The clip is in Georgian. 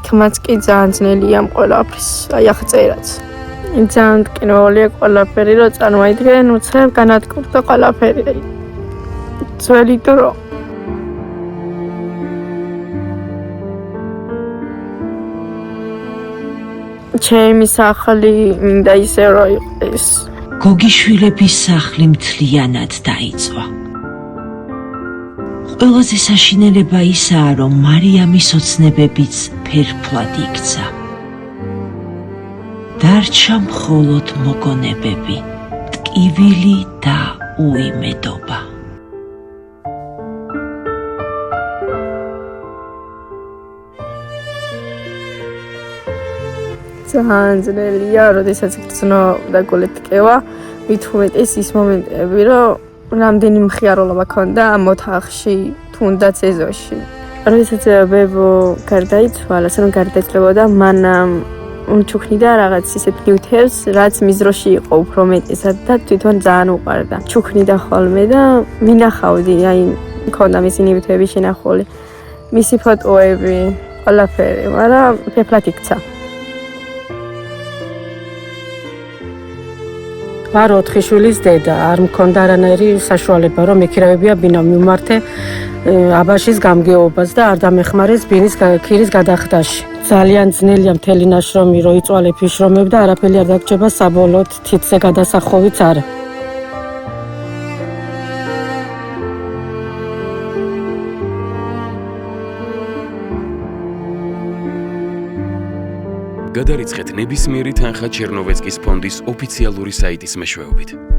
თმაც კი ძალიან ძნელია ამ ყველაფრის, აი აღწერაც. ძალიან მტკივნეულია ყველაფერი, რომ წარმოიდგენ, უცებ განადგურდა ყველაფერი. ძველი დრო. ჩემი სახლი მინდა ისე რომ იყოს. გოგიშვილების სახლი მთლიანად დაიწვა. ყველაზე საშინელება ისაა, რომ მარიამის ოცნებებიც ფერფლად იქცა. დარჩა მხოლოდ მოგონებები, ტკივილი და უიმედობა. ძალიან ძნელია, როდესაც გრძნო და გულით ტკევა, მით უმეტეს ის მომენტები, რომ რამდენი მხიარულობა ქონდა ამ ოთახში, თუნდაც ეზოში. როდესაც ბებო გარდაიცვალა, სანამ გარდაიცვალა, მან ჩუქნიდა რაღაც ისეთ ნივთებს, რაც მიზროში იყო უფრო მეტესად და თვითონ ძალიან უყვარდა. ჩუქნიდა ხოლმე და მინახავდი, აი, მქონდა მისი ნივთები შენახული, მისი ფოტოები, ყველაფერი, მაგრამ ფერფლად იქცა. ვარ 4 შვილის დედა, არ მქონდა არანაირი საშუალება, რომ ექირავებია ბინა მიმართე აბაშის გამგეობას და არ დამეხმარეს ბინის ქირის გადახდაში. ძალიან ძნელია მთელი ნაშრომი, რომ იწვალე ფიშრომებ და არაფერი არ დაგჭება საბოლოოდ თითზე გადასახოვიც არა. გადარიცხეთ ნებისმიერი თანხა ჩერნოვეცკის ფონდის ოფიციალური საიტის მეშვეობით.